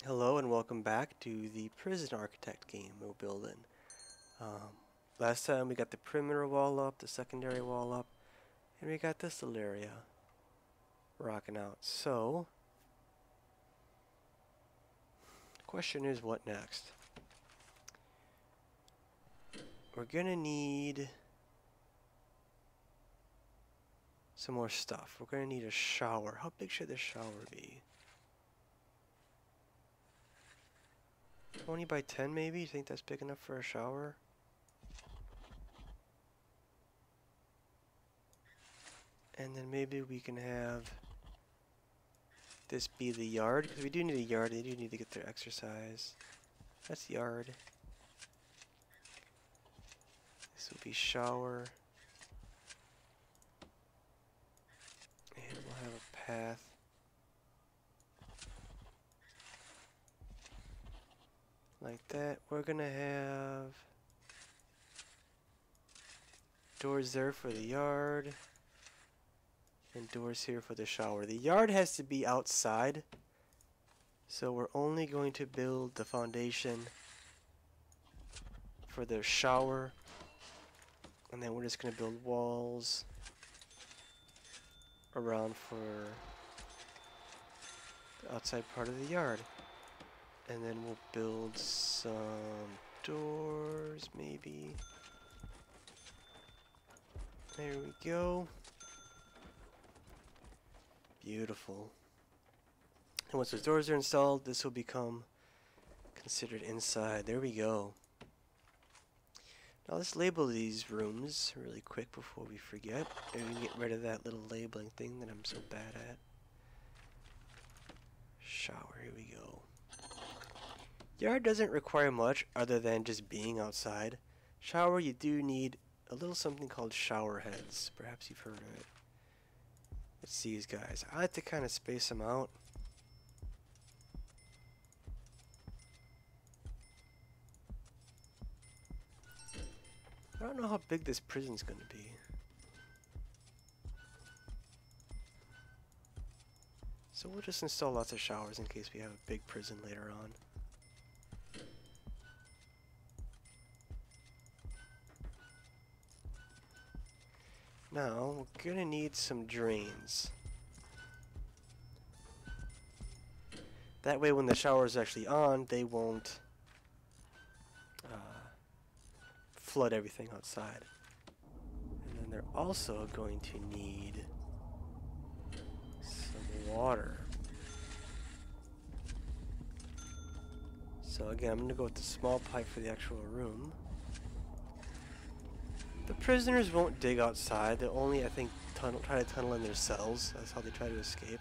Hello and welcome back to the Prison Architect game we're building. Last time we got the perimeter wall up, the secondary wall up, and we got this little area rocking out. So, the question is what next? We're gonna need some more stuff. We're gonna need a shower. How big should this shower be? 20 by 10 maybe? You think that's big enough for a shower? And then maybe we can have this be the yard, because we do need a yard. They do need to get their exercise. That's the yard. This will be shower. And we'll have a path. Like that. We're gonna have doors there for the yard. And doors here for the shower. The yard has to be outside. So we're only going to build the foundation for the shower. And then we're just going to build walls around for the outside part of the yard. And then we'll build some doors, maybe. There we go. Beautiful. And once those doors are installed, this will become considered inside. There we go. Now let's label these rooms really quick before we forget. And we can get rid of that little labeling thing that I'm so bad at. Shower, here we go. Yard doesn't require much other than just being outside. Shower, you do need a little something called shower heads. Perhaps you've heard of it. Let's see these guys. I like to kind of space them out. I don't know how big this prison's going to be. So we'll just install lots of showers in case we have a big prison later on. Now, we're going to need some drains. That way when the shower is actually on, they won't flood everything outside. And then they're also going to need some water. So again, I'm going to go with the small pipe for the actual room. The prisoners won't dig outside. They'll only, I think, try to tunnel in their cells. That's how they try to escape.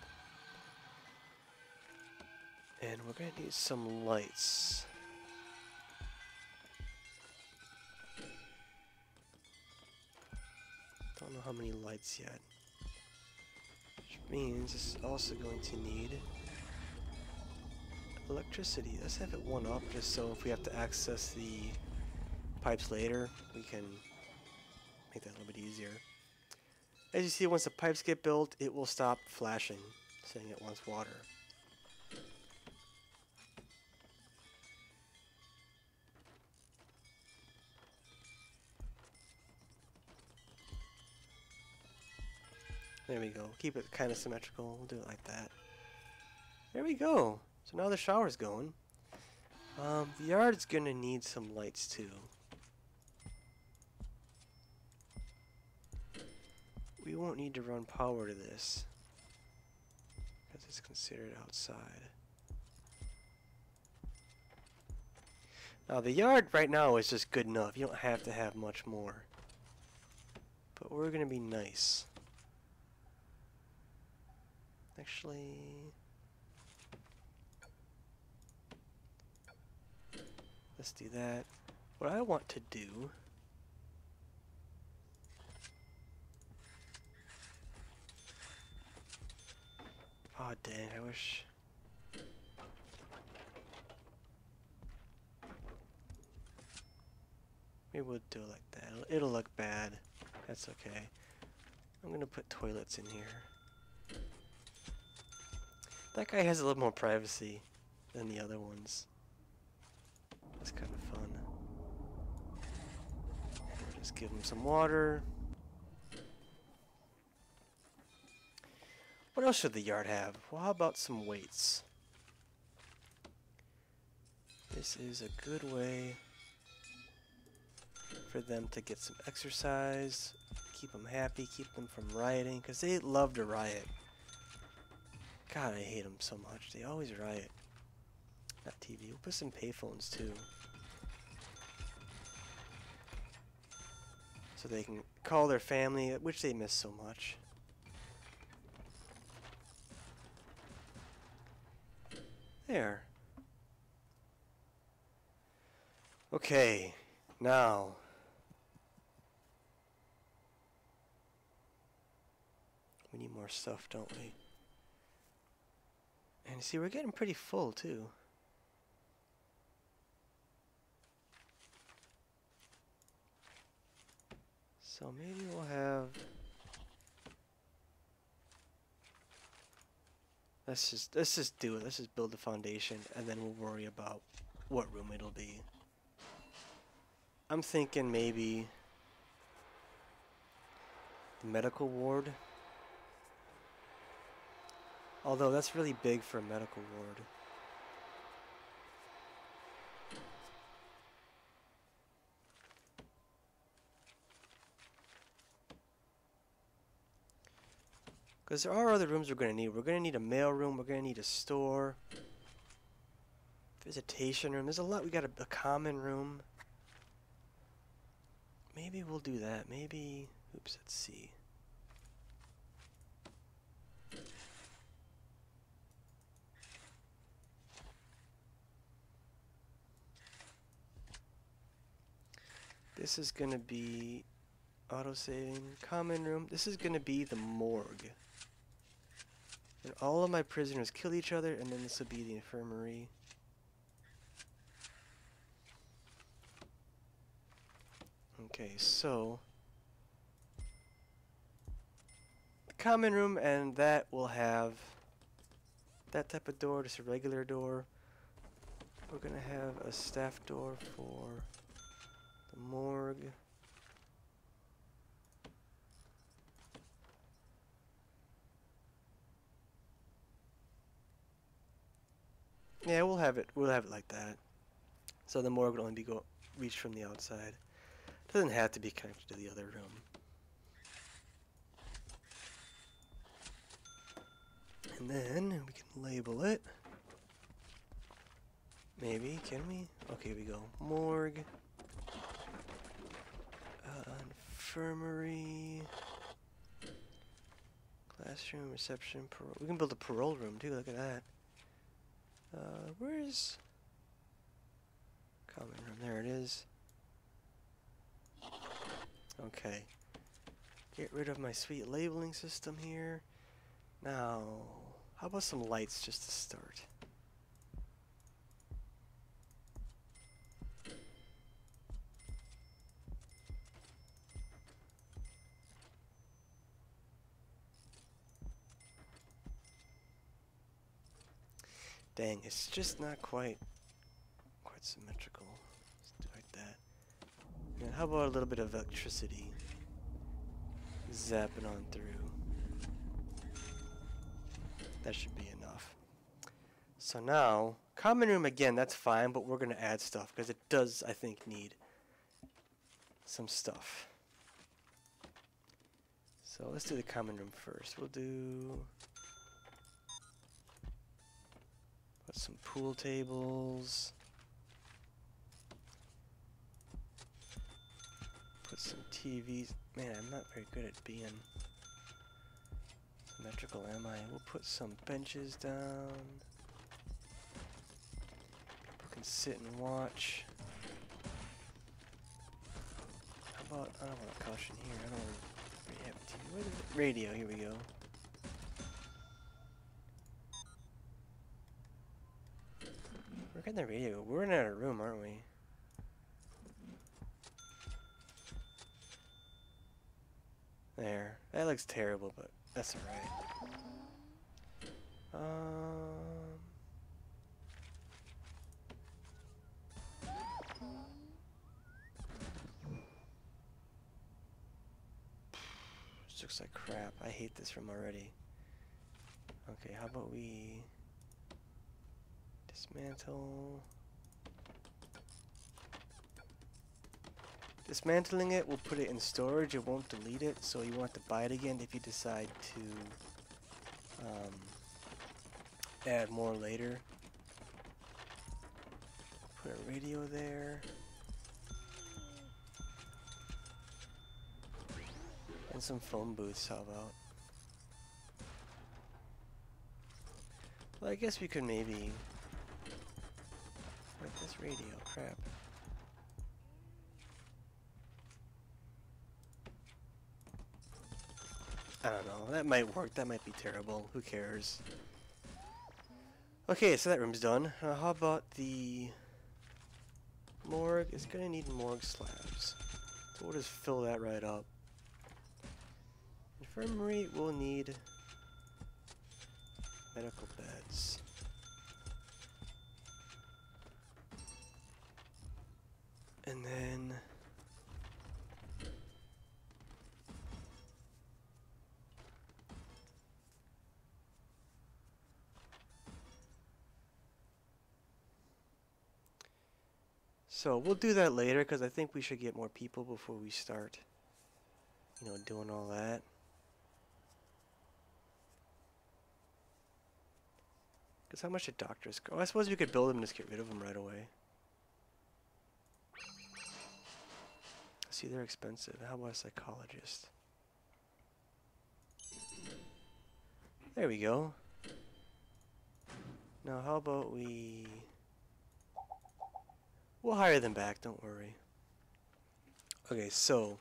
And we're going to need some lights. Don't know how many lights yet. Which means this is also going to need electricity. Let's have it one up just so if we have to access the pipes later, we can make that a little bit easier. As you see, once the pipes get built, it will stop flashing, saying it wants water. There we go. Keep it kind of symmetrical. We'll do it like that. There we go. So now the shower's going. The yard's gonna need some lights too. We won't need to run power to this because it's considered outside. Now the yard right now is just good enough. You don't have to have much more. But we're gonna be nice. Actually, let's do that. What I want to do oh dang, I wish maybe we'll do it like that. It'll look bad. That's okay. I'm gonna put toilets in here. That guy has a little more privacy. than the other ones. That's kind of fun. Just give them some water. What else should the yard have? Well, how about some weights? This is a good way for them to get some exercise, keep them happy, keep them from rioting, because they love to riot. God, I hate them so much. They always riot. Not TV. We'll put some payphones too. So they can call their family, which they miss so much. There. Okay, now. We need more stuff, don't we? And you see, we're getting pretty full too. So maybe we'll have... Let's just do it. Let's just build the foundation, and then we'll worry about what room it'll be. I'm thinking maybe the medical ward. Although that's really big for a medical ward. Because there are other rooms we're going to need. We're going to need a mail room. We're going to need a store. Visitation room. There's a lot. We got a common room. Maybe we'll do that. Maybe... Oops, let's see. This is going to be auto-saving, common room. This is going to be the morgue. And all of my prisoners kill each other, and then this will be the infirmary. Okay, so... the common room, and that will have that type of door, just a regular door. We're going to have a staff door for the morgue. Yeah, we'll have it like that. So the morgue will only be reached from the outside. Doesn't have to be connected to the other room. And then we can label it. Maybe, can we? Okay, here we go. Morgue. Infirmary. Classroom, reception, parole. We can build a parole room too, look at that. Where's common room? There it is. Okay. Get rid of my sweet labeling system here. Now, how about some lights just to start? Dang, it's just not quite symmetrical. Let's do it like that. And how about a little bit of electricity zapping on through? That should be enough. So now, common room again, that's fine, but we're going to add stuff because it does, I think, need some stuff. So let's do the common room first. We'll do... put some pool tables. Put some TVs. Man, I'm not very good at being symmetrical, am I? We'll put some benches down. People can sit and watch. How about, I don't want a caution here. I don't want to have a TV. Where's the radio? Here we go. We're getting the radio. We're in our room, aren't we? There. That looks terrible, but that's alright. looks like crap. I hate this room already. Okay, how about we dismantle? Dismantling it will put it in storage. It won't delete it, so you won't have to buy it again if you decide to add more later. Put a radio there. And some phone booths, how about? Well, I guess we could maybe... Like this radio, crap. I don't know, that might work, that might be terrible, who cares? Okay, so that room's done. How about the morgue? It's gonna need morgue slabs. So we'll just fill that right up. Infirmary will need medical beds. And then so we'll do that later because I think we should get more people before we start, you know, doing all that. Because how much did doctors go? I suppose we could build them and just get rid of them right away. See, they're expensive. How about a psychologist? There we go. Now how about we'll hire them back, don't worry. Okay, so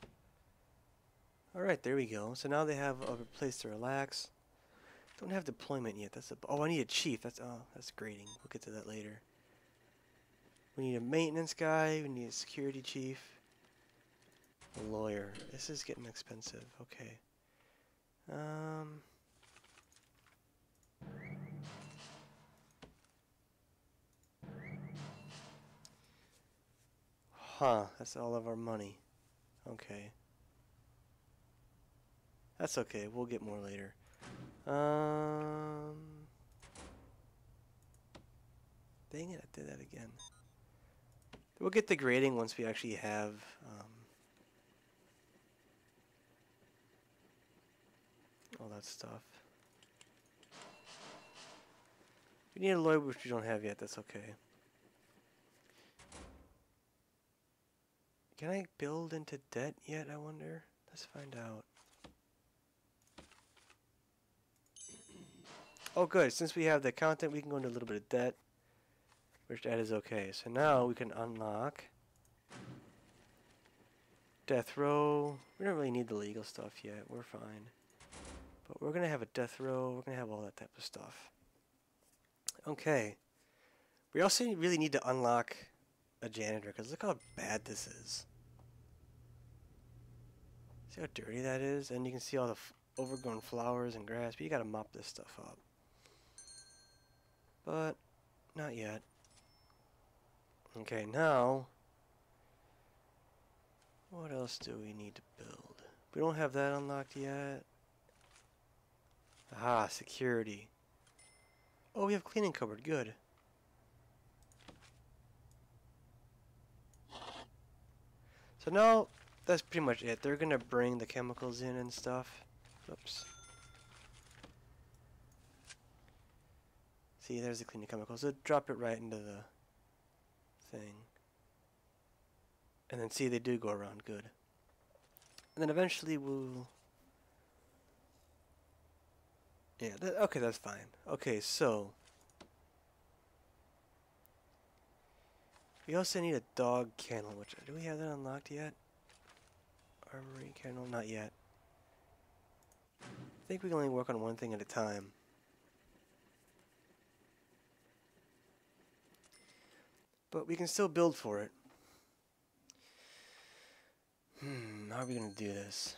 alright, there we go. So now they have a place to relax. Don't have deployment yet. Oh, I need a chief. That's grading. We'll get to that later. We need a maintenance guy. We need a security chief. A lawyer. This is getting expensive. Okay. Huh. That's all of our money. Okay. That's okay. We'll get more later. Dang it, I did that again. We'll get the grading once we actually have all that stuff. We need a lawyer, which we don't have yet. That's okay. Can I build into debt yet, I wonder? Let's find out. Oh good, since we have the accountant, we can go into a little bit of debt. Which that is okay. So now we can unlock death row. We don't really need the legal stuff yet. We're fine. But we're going to have a death row. We're going to have all that type of stuff. Okay. We also really need to unlock a janitor because look how bad this is. See how dirty that is? And you can see all the overgrown flowers and grass. But you got to mop this stuff up. But not yet. Okay, now, what else do we need to build? We don't have that unlocked yet. Ah, security. Oh, we have cleaning cupboard, good. So now, that's pretty much it. They're gonna bring the chemicals in and stuff. Oops. See, there's the cleaning chemicals. So drop it right into the thing. And then see, they do go around, good. And then eventually we'll... Yeah, okay, that's fine. Okay, so... We also need a dog kennel, which... Do we have that unlocked yet? Armory kennel? Not yet. I think we can only work on one thing at a time. But we can still build for it. How are we going to do this?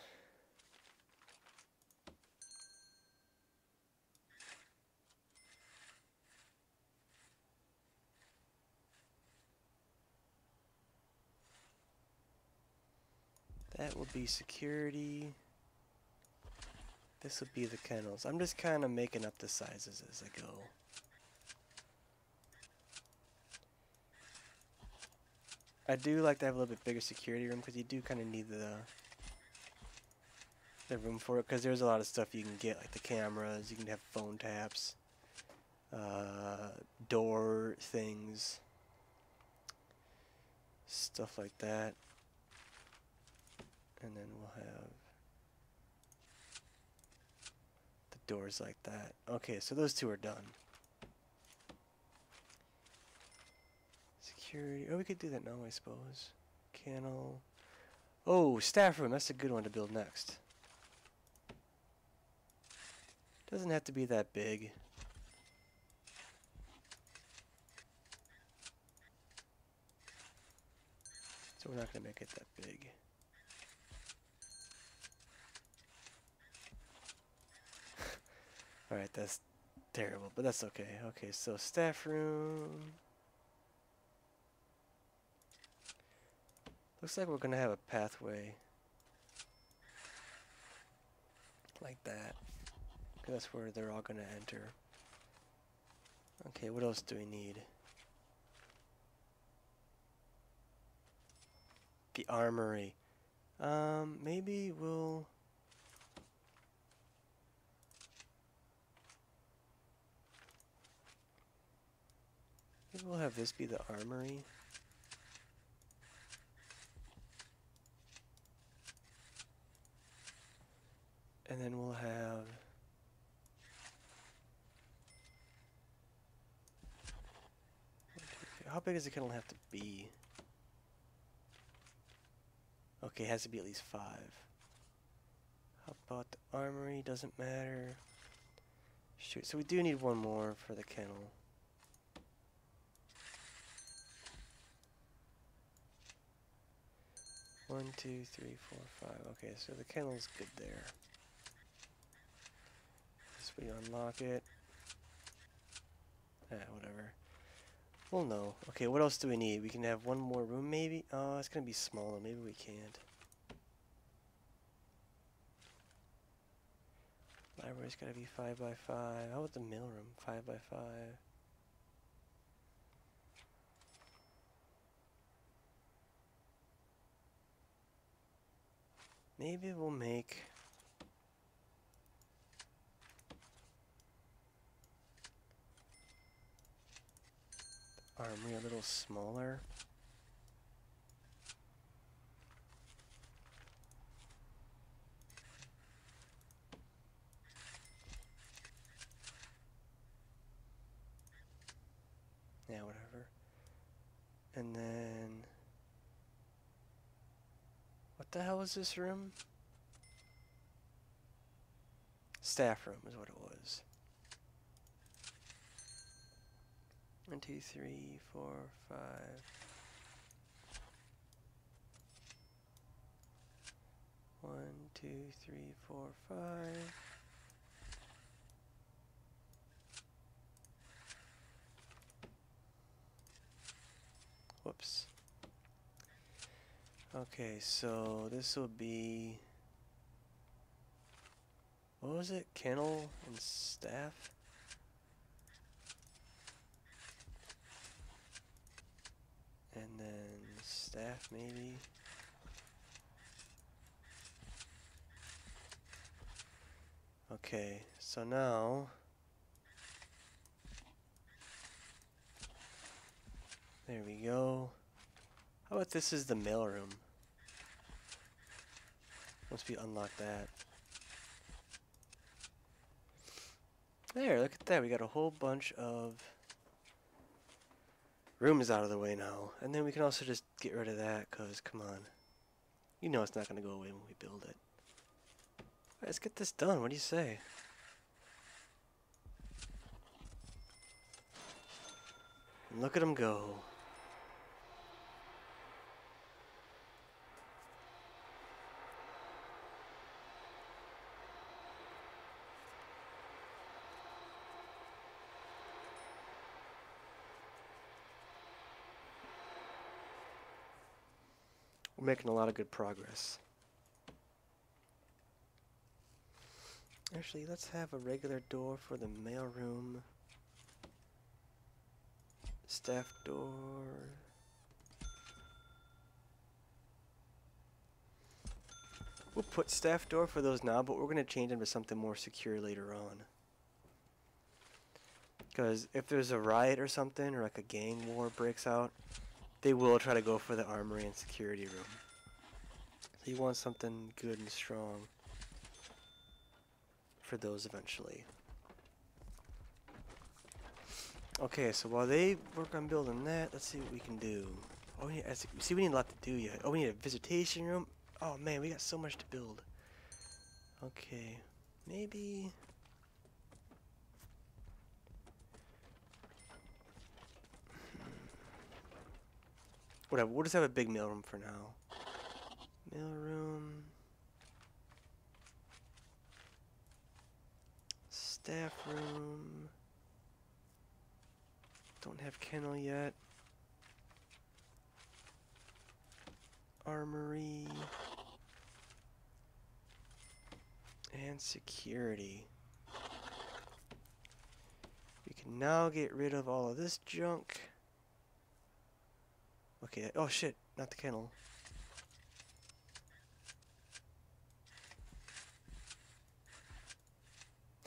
That will be security. This would be the kennels. I'm just kind of making up the sizes as I go. I do like to have a little bit bigger security room because you do kind of need the room for it, because there's a lot of stuff you can get, like the cameras. You can have phone taps, door things, stuff like that. And then we'll have the doors like that. Okay, so those two are done. Security. Oh, we could do that now, I suppose. Kennel. Oh, staff room. That's a good one to build next. Doesn't have to be that big. So we're not going to make it that big. Alright, that's terrible, but that's okay. Okay, so staff room. Looks like we're going to have a pathway like that. That's where they're all going to enter. Okay, what else do we need? The armory. Maybe we'll... Maybe we'll have this be the armory. And then we'll have... How big does the kennel have to be? Okay, it has to be at least 5. How about the armory? Doesn't matter. Shoot, so we do need one more for the kennel. One, 2, 3, 4, 5. Okay, so the kennel's good there. So we unlock it. Whatever. Well, no. Okay, what else do we need? We can have one more room, maybe? Oh, it's gonna be smaller. Maybe we can't. Library's gotta be 5 by 5. How about the mailroom? 5 by 5. Maybe we'll make... armory a little smaller. Yeah, whatever. And then... what the hell is this room? Staff room is what it was. 1, 2, 3, 4, 5. 1, 2, 3, 4, 5. Whoops. Okay, so this will be... what was it? Kennel and staff? And then staff, maybe. Okay, so now... there we go. How about this is the mailroom? Once we unlock that. There, look at that. We got a whole bunch of rooms out of the way now. And then we can also just get rid of that, because, come on. You know it's not going to go away when we build it. Alright, let's get this done. What do you say? And look at them go. We're making a lot of good progress. Actually, let's have a regular door for the mailroom. Staff door. We'll put staff door for those now, but we're going to change them to something more secure later on. Because if there's a riot or something, or like a gang war breaks out, they will try to go for the armory and security room. So you want something good and strong for those eventually. Okay, so while they work on building that, let's see what we can do. Oh, yeah, see, we need a lot to do yet. Oh, we need a visitation room. Oh man, we got so much to build. Okay, maybe. Whatever, we'll just have a big mailroom for now. Mailroom. Staff room. Don't have kennel yet. Armory. And security. We can now get rid of all of this junk. Okay, oh shit, not the kennel.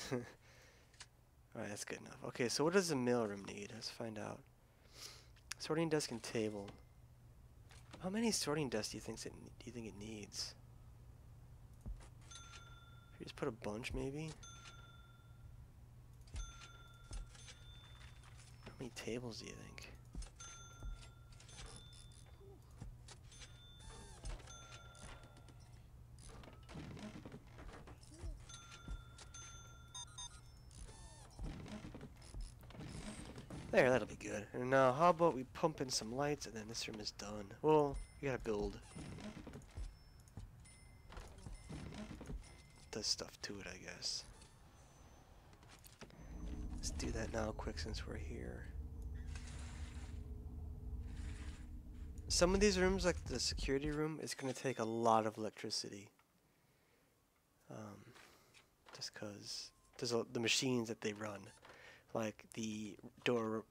Alright, that's good enough. Okay, so what does the mailroom need? Let's find out. Sorting desk and table. How many sorting desks do you think it needs? If you just put a bunch, maybe? How many tables do you think? There, that'll be good. And now, how about we pump in some lights and then this room is done. Well, we gotta build. Does stuff to it, I guess. Let's do that now quick since we're here. Some of these rooms, like the security room, is gonna take a lot of electricity. Just cause there's the machines that they run. Like the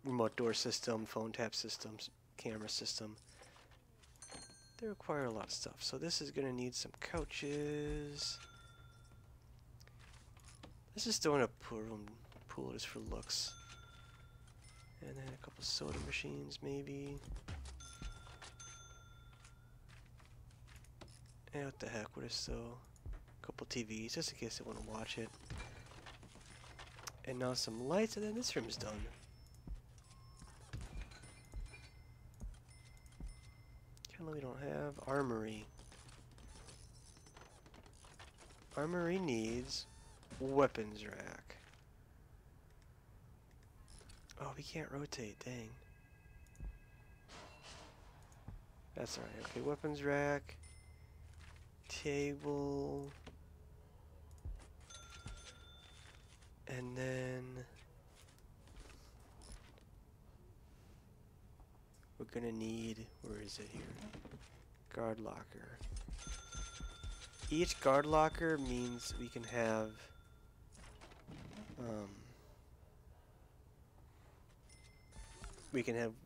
remote door system, phone tap systems, camera system. They require a lot of stuff. So this is gonna need some couches. Let's just throw in a pool just for looks. And then a couple soda machines maybe. And what the heck, what is so? A couple TVs just in case they want to watch it. And now some lights, and then this room's done. Kennel we don't have. Armory. Armory needs weapons rack. Oh, we can't rotate, dang. That's alright. Okay, weapons rack. Table. And then we're gonna need, where is it here? Guard locker. Each guard locker means we can have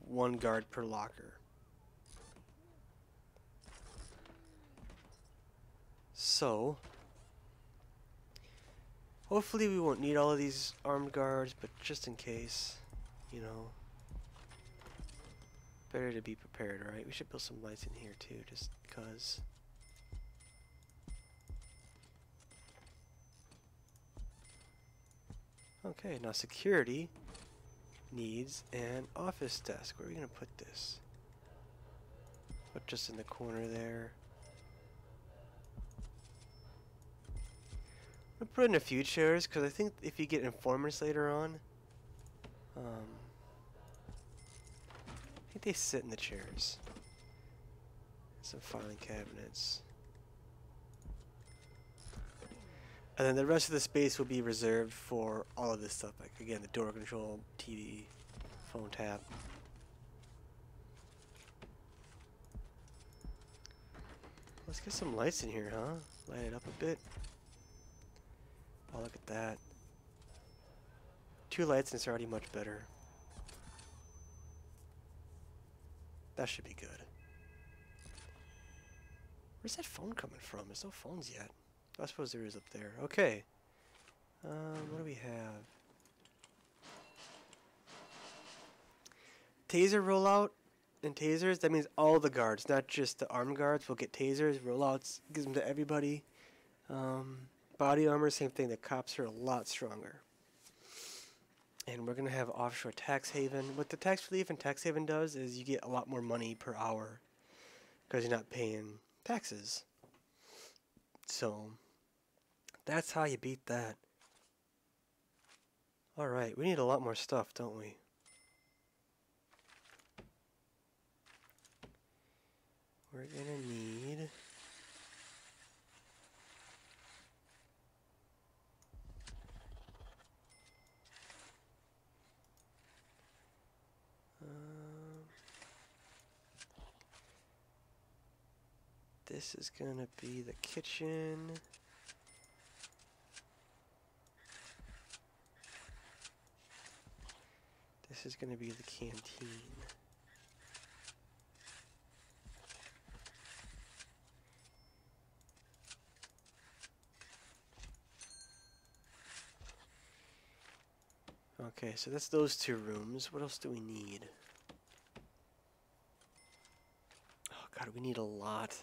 one guard per locker. So hopefully we won't need all of these armed guards, but just in case, you know, better to be prepared, alright? We should build some lights in here too, just because. Okay, now security needs an office desk. Where are we going to put this? Put just in the corner there. I'm gonna put in a few chairs because I think if you get informers later on, I think they sit in the chairs. Some filing cabinets. And then the rest of the space will be reserved for all of this stuff, like again the door control, TV, phone tap. Let's get some lights in here, huh? Light it up a bit. Oh, look at that. 2 lights and it's already much better. That should be good. Where's that phone coming from? There's no phones yet. I suppose there is up there. Okay. What do we have? Taser rollout and tasers. That means all the guards, not just the armed guards, will get tasers. Rollouts gives them to everybody. Body armor, same thing. The cops are a lot stronger. And we're gonna have offshore tax haven. What the tax relief and tax haven does is you get a lot more money per hour because you're not paying taxes. So that's how you beat that. Alright, we need a lot more stuff, don't we? We're gonna need... this is gonna be the kitchen. This is gonna be the canteen. Okay, so that's those 2 rooms. What else do we need? Oh god, we need a lot.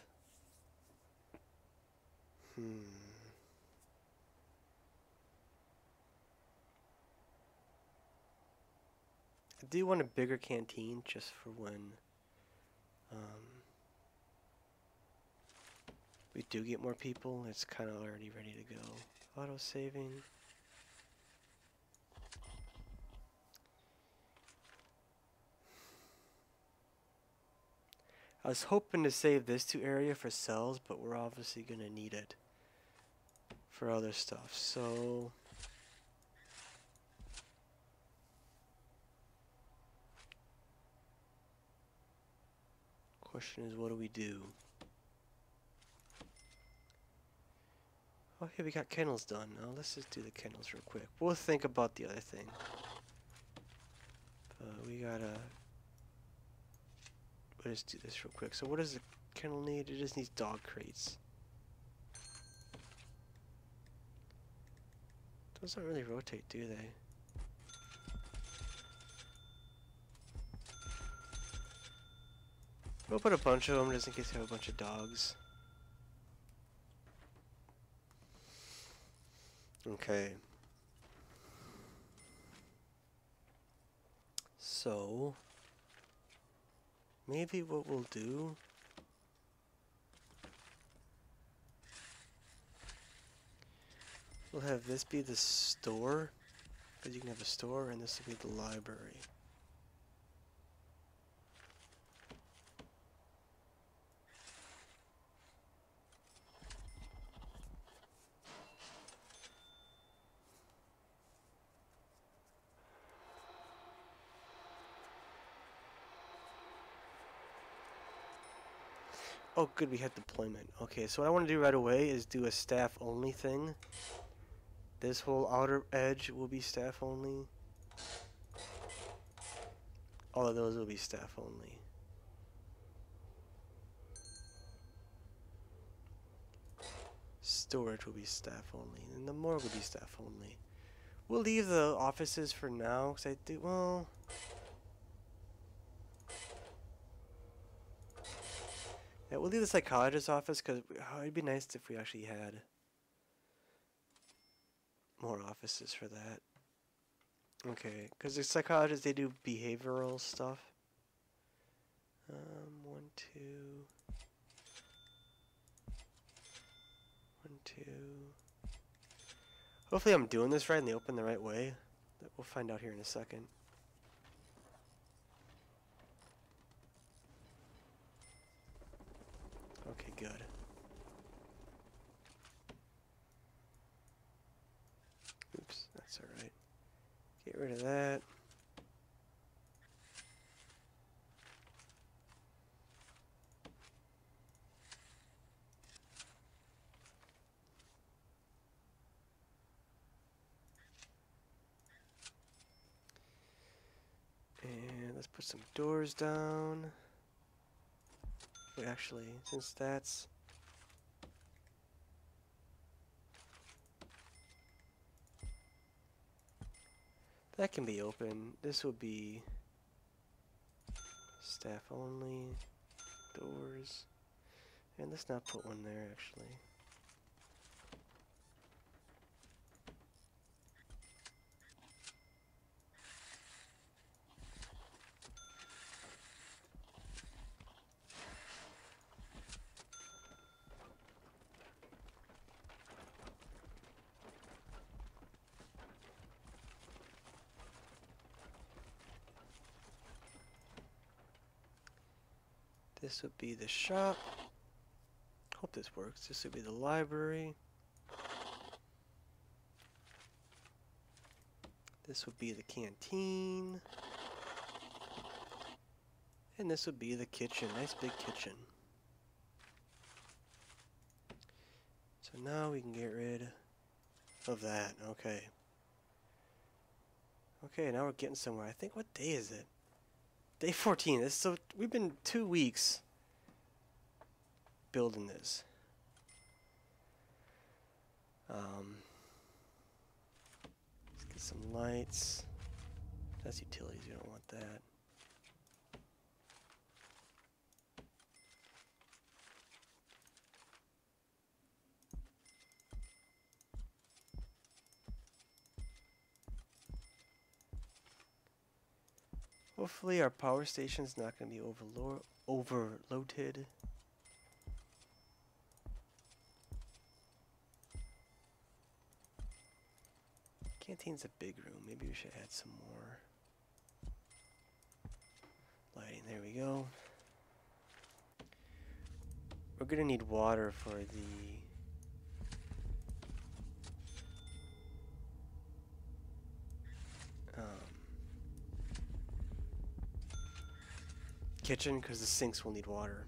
I do want a bigger canteen just for when we do get more people. It's kind of already ready to go. Auto saving. I was hoping to save this 2 area for cells, but we're obviously gonna need it for other stuff. So question is, what do we do? Okay, we got kennels done. Now let's just do the kennels real quick. We'll think about the other thing. We gotta... We'll just do this real quick. So what does the kennel need? It just needs dog crates. Those don't really rotate, do they? We'll put a bunch of them just in case we have a bunch of dogs. Okay. So, maybe what we'll do... We'll have this be the store, because you can have a store, and this will be the library. Oh good, we had deployment. Okay, so what I want to do right away is do a staff only thing. This whole outer edge will be staff only. All of those will be staff only. Storage will be staff only. And the morgue will be staff only. We'll leave the offices for now, because I do, well... Yeah, we'll leave the psychologist's office, because it'd be nice if we actually had more offices for that. Okay, because the psychologists, they do behavioral stuff. 1, 2... 1, 2... Hopefully I'm doing this right and they open the right way. We'll find out here in a second. Okay, good. Oops, that's alright. Get rid of that. let's put some doors down. Wait, actually, since that's... that can be open. This will be staff only, doors. And let's not put one there, actually. This would be the shop. Hope this works. This would be the library. This would be the canteen. And this would be the kitchen. Nice big kitchen. So now we can get rid of that. Okay. Okay, now we're getting somewhere. I think, what day is it? Day 14. So we've been 2 weeks building this. Let's get some lights. That's utilities. You don't want that. Hopefully our power station's not going to be overloaded. Canteen's a big room. Maybe we should add some more lighting. There we go. We're going to need water for the... kitchen, because the sinks will need water.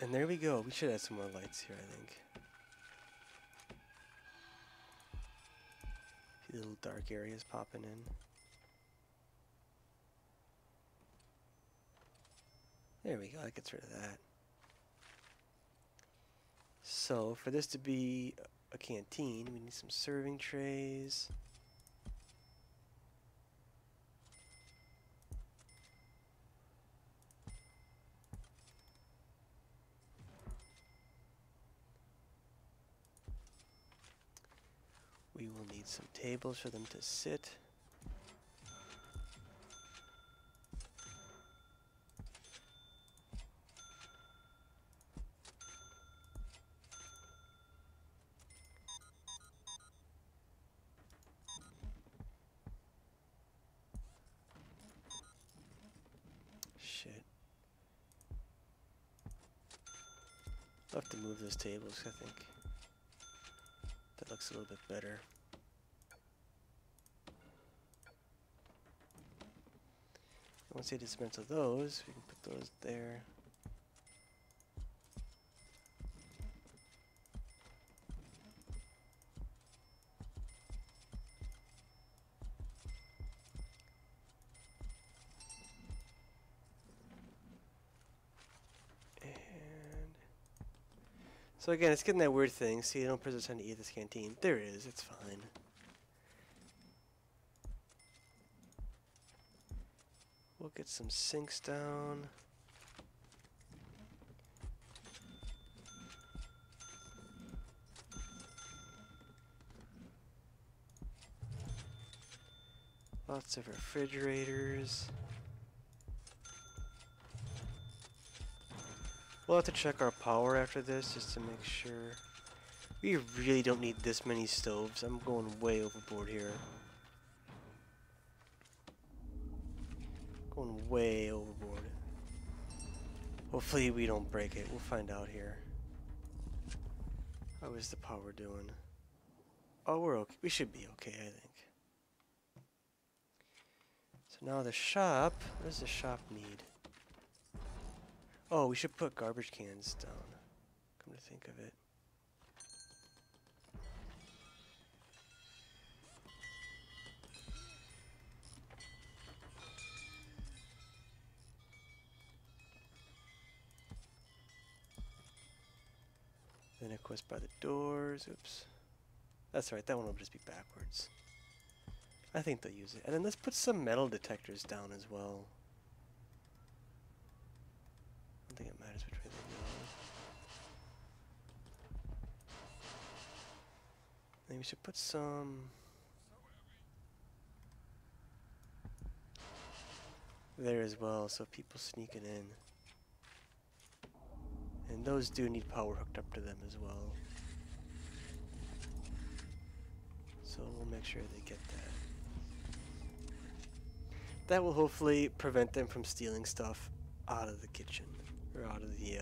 And there we go. We should add some more lights here, I think. See little dark areas popping in. There we go, that gets rid of that. So, for this to be a canteen, we need some serving trays. We will need some tables for them to sit. I'll have to move those tables, I think. That looks a little bit better. Once they dismantle those, we can put those there. So again, it's getting that weird thing. See, I don't press trying to eat this canteen. There it is. It's fine. We'll get some sinks down. Lots of refrigerators. We'll have to check our power after this just to make sure. We really don't need this many stoves. I'm going way overboard here. Going way overboard. Hopefully we don't break it. We'll find out here. How is the power doing? Oh, we're okay. We should be okay, I think. So now the shop. What does the shop need? Oh, we should put garbage cans down. Come to think of it. Then of course by the doors. Oops. That's right, that one will just be backwards. I think they'll use it. And then let's put some metal detectors down as well. I don't think it matters which way they go. Then we should put some there as well, so people sneaking in. And those do need power hooked up to them as well. So we'll make sure they get that. That will hopefully prevent them from stealing stuff out of the kitchen, or out of the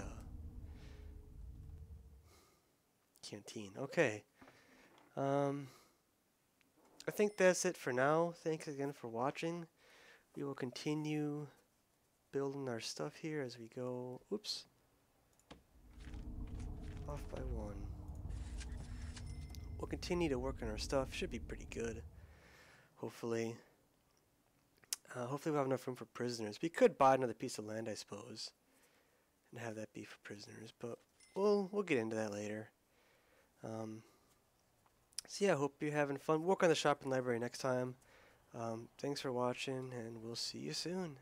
canteen. Okay. I think that's it for now. Thanks again for watching. We will continue building our stuff here as we go. Oops. Off by one. We'll continue to work on our stuff. Should be pretty good. Hopefully. Hopefully we'll have enough room for prisoners. We could buy another piece of land, I suppose, and have that be for prisoners, but we'll get into that later. So yeah, I hope you're having fun. Work on the shop and library next time. Thanks for watching, and we'll see you soon.